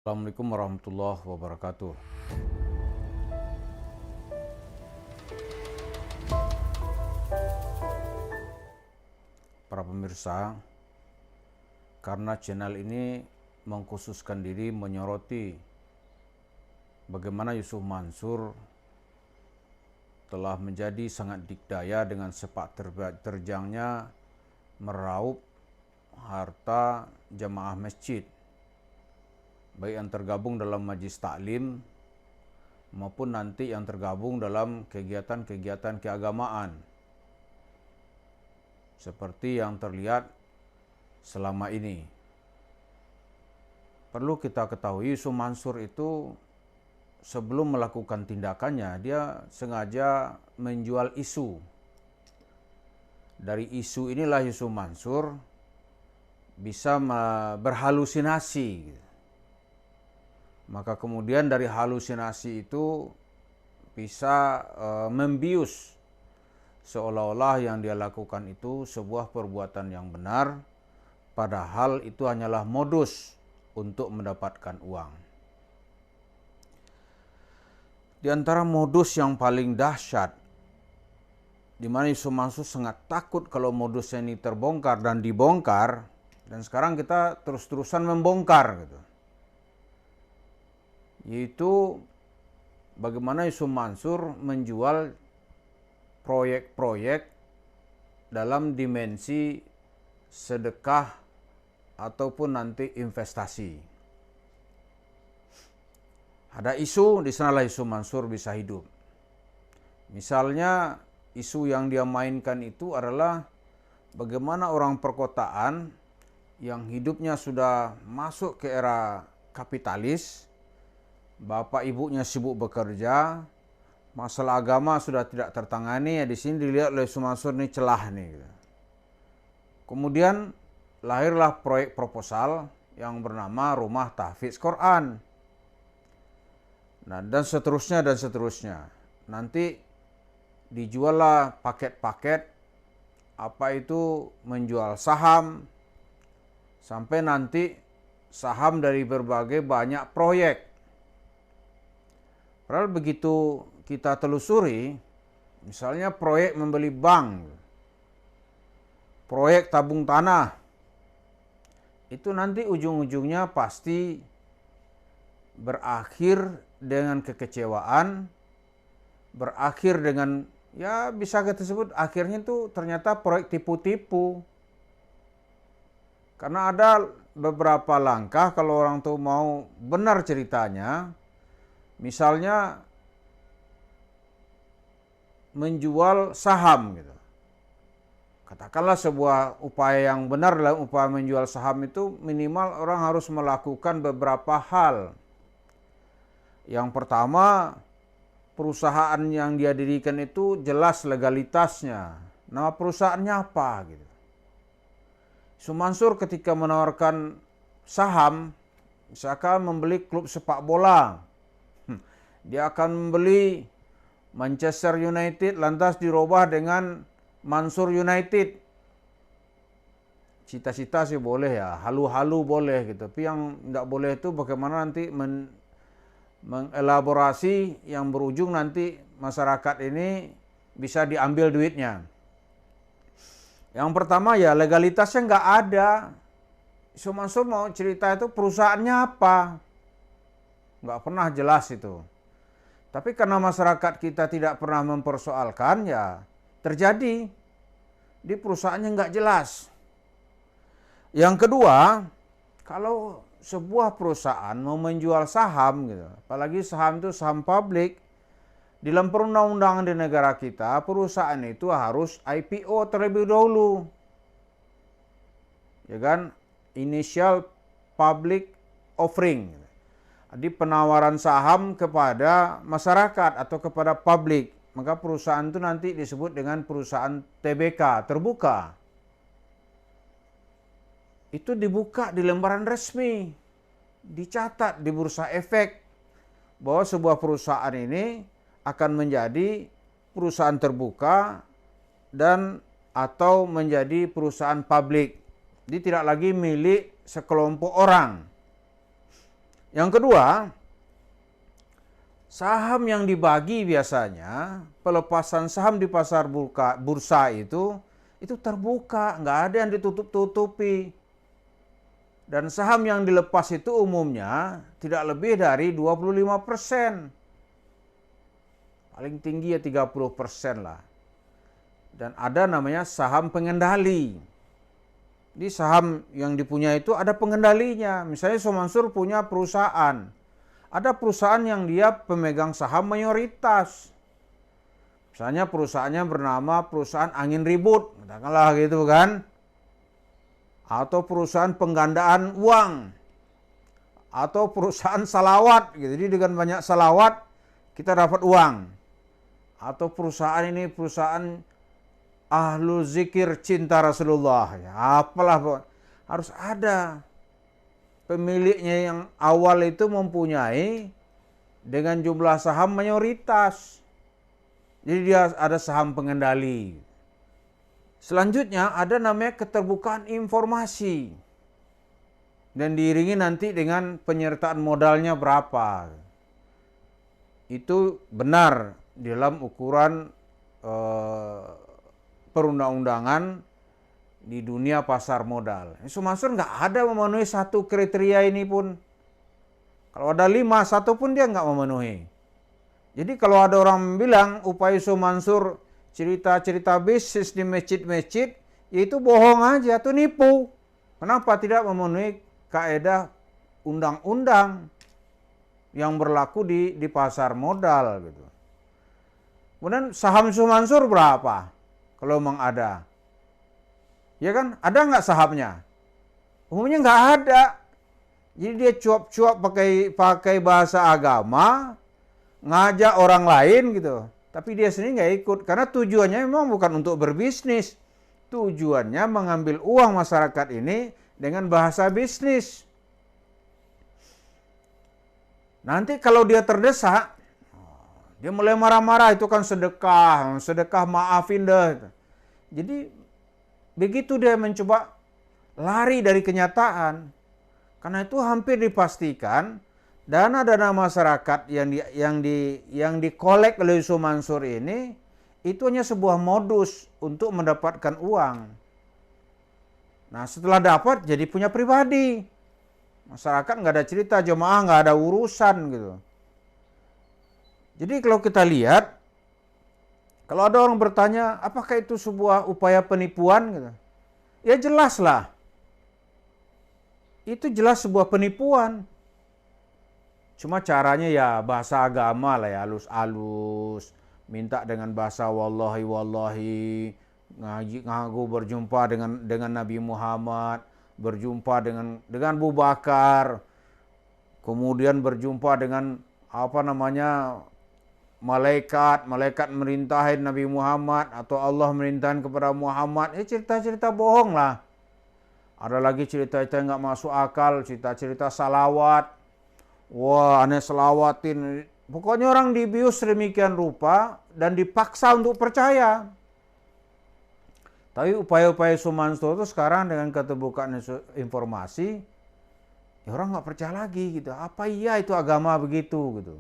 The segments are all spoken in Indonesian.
Assalamualaikum warahmatullahi wabarakatuh. Para pemirsa, karena channel ini mengkhususkan diri menyoroti bagaimana Yusuf Mansur telah menjadi sangat dikdaya dengan sepak terjangnya meraup harta jamaah masjid, baik yang tergabung dalam majlis taklim maupun nanti yang tergabung dalam kegiatan-kegiatan keagamaan seperti yang terlihat selama ini. Perlu kita ketahui, Yusuf Mansur itu sebelum melakukan tindakannya, dia sengaja menjual isu. Dari isu inilah Yusuf Mansur bisa berhalusinasi. Maka kemudian dari halusinasi itu bisa membius seolah-olah yang dia lakukan itu sebuah perbuatan yang benar, padahal itu hanyalah modus untuk mendapatkan uang. Di antara modus yang paling dahsyat, di mana Yusuf Mansur sangat takut kalau modusnya ini terbongkar dan dibongkar, dan sekarang kita terus-terusan membongkar gitu. Yaitu bagaimana Yusuf Mansur menjual proyek-proyek dalam dimensi sedekah ataupun nanti investasi. Ada isu, di sanalah Yusuf Mansur bisa hidup. Misalnya isu yang dia mainkan itu adalah bagaimana orang perkotaan yang hidupnya sudah masuk ke era kapitalis, bapak ibunya sibuk bekerja, masalah agama sudah tidak tertangani, ya di sini dilihat oleh Yusuf Mansur ini celah nih. Kemudian lahirlah proyek proposal yang bernama Rumah Tahfidz Quran. Nah, dan seterusnya dan seterusnya. Nanti dijuallah paket-paket, apa itu menjual saham, sampai nanti saham dari berbagai banyak proyek. Padahal begitu kita telusuri, misalnya proyek membeli bank, proyek tabung tanah, itu nanti ujung-ujungnya pasti berakhir dengan kekecewaan, berakhir dengan, ya bisa kita sebut akhirnya itu ternyata proyek tipu-tipu. Karena ada beberapa langkah kalau orang tuh mau benar ceritanya, misalnya menjual saham gitu. Katakanlah sebuah upaya yang benar dalam upaya menjual saham itu minimal orang harus melakukan beberapa hal. Yang pertama, perusahaan yang dia dirikan itu jelas legalitasnya. Nama perusahaannya apa gitu. Yusuf Mansur ketika menawarkan saham, misalkan membeli klub sepak bola, dia akan membeli Manchester United lantas dirubah dengan Mansur United. Cita-cita sih boleh ya, halu-halu boleh gitu. Tapi yang tidak boleh itu bagaimana nanti mengelaborasi yang berujung nanti masyarakat ini bisa diambil duitnya. Yang pertama ya legalitasnya nggak ada. Yusuf Mansur mau cerita itu perusahaannya apa, nggak pernah jelas itu. Tapi karena masyarakat kita tidak pernah mempersoalkan, ya terjadi di perusahaannya nggak jelas. Yang kedua, kalau sebuah perusahaan mau menjual saham gitu, apalagi saham itu saham publik, di dalam perundang-undangan di negara kita, perusahaan itu harus IPO terlebih dahulu. Ya kan? Initial Public Offering. Jadi penawaran saham kepada masyarakat atau kepada publik. Maka perusahaan itu nanti disebut dengan perusahaan TBK, terbuka. Itu dibuka di lembaran resmi. Dicatat di Bursa Efek bahwa sebuah perusahaan ini akan menjadi perusahaan terbuka dan atau menjadi perusahaan publik. Jadi tidak lagi milik sekelompok orang. Yang kedua, saham yang dibagi biasanya, pelepasan saham di pasar bursa itu terbuka, nggak ada yang ditutup-tutupi. Dan saham yang dilepas itu umumnya tidak lebih dari 25%. Paling tinggi ya 30% lah. Dan ada namanya saham pengendali. Di saham yang dipunya itu ada pengendalinya. Misalnya Somansur punya perusahaan. Ada perusahaan yang dia pemegang saham mayoritas. Misalnya perusahaannya bernama perusahaan Angin Ribut, katakanlah gitu kan. Atau perusahaan penggandaan uang. Atau perusahaan salawat, gitu. Jadi dengan banyak salawat kita dapat uang. Atau perusahaan ini perusahaan Ahlul Zikir Cinta Rasulullah. Ya, apalah, harus ada pemiliknya yang awal itu mempunyai dengan jumlah saham mayoritas. Jadi dia ada saham pengendali. Selanjutnya ada namanya keterbukaan informasi. Dan diiringi nanti dengan penyertaan modalnya berapa. Itu benar dalam ukuran perundang-undangan di dunia pasar modal. Somansur nggak ada memenuhi satu kriteria ini pun. Kalau ada 5, satu pun dia nggak memenuhi. Jadi kalau ada orang bilang upaya Somansur cerita-cerita bisnis di masjid-masjid, itu bohong aja, itu nipu. Kenapa tidak memenuhi kaedah undang-undang yang berlaku di pasar modal gitu. Kemudian saham Somansur berapa? Kalau memang ada. Ya kan? Ada nggak sahamnya? Umumnya nggak ada. Jadi dia cuap-cuap pakai bahasa agama, ngajak orang lain gitu. Tapi dia sendiri nggak ikut. Karena tujuannya memang bukan untuk berbisnis. Tujuannya mengambil uang masyarakat ini dengan bahasa bisnis. Nanti kalau dia terdesak, dia mulai marah-marah, itu kan sedekah maafin deh. Jadi begitu dia mencoba lari dari kenyataan, karena itu hampir dipastikan dana-dana masyarakat yang dikolek oleh Somansur ini itu hanya sebuah modus untuk mendapatkan uang. Nah setelah dapat jadi punya pribadi, masyarakat nggak ada cerita, jemaah nggak ada urusan gitu. Jadi kalau kita lihat, kalau ada orang bertanya, apakah itu sebuah upaya penipuan? Gitu. Ya jelas lah. Itu jelas sebuah penipuan. Cuma caranya ya bahasa agama lah ya, halus-halus. Minta dengan bahasa wallahi, ngaku berjumpa dengan Nabi Muhammad, berjumpa dengan Abu Bakar, kemudian berjumpa dengan malaikat merintahin Nabi Muhammad atau Allah merintahkan kepada Muhammad. Cerita-cerita bohong lah. Ada lagi cerita-cerita yang nggak masuk akal, cerita-cerita salawat. Wah, aneh selawatin. Pokoknya orang dibius sedemikian rupa dan dipaksa untuk percaya. Tapi upaya-upaya Somansur itu sekarang dengan keterbukaan informasi, ya orang nggak percaya lagi gitu. Apa iya itu agama begitu gitu.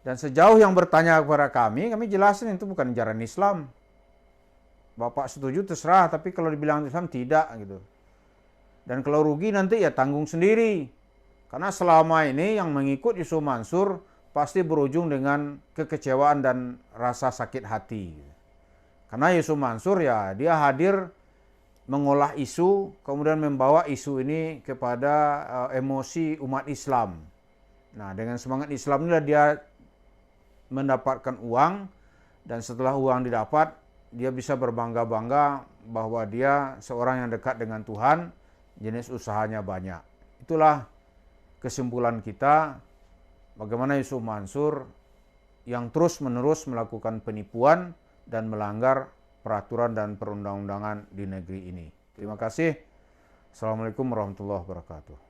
Dan sejauh yang bertanya kepada kami jelasin itu bukan ajaran Islam. Bapak setuju terserah, tapi kalau dibilang Islam tidak gitu. Dan kalau rugi nanti ya tanggung sendiri. Karena selama ini yang mengikuti Somansur pasti berujung dengan kekecewaan dan rasa sakit hati. Karena Somansur ya dia hadir mengolah isu, kemudian membawa isu ini kepada emosi umat Islam. Nah dengan semangat Islam inilah dia mendapatkan uang, dan setelah uang didapat dia bisa berbangga-bangga bahwa dia seorang yang dekat dengan Tuhan, jenis usahanya banyak. Itulah kesimpulan kita bagaimana Somansur yang terus-menerus melakukan penipuan dan melanggar peraturan dan perundang-undangan di negeri ini. Terima kasih. Assalamualaikum warahmatullahi wabarakatuh.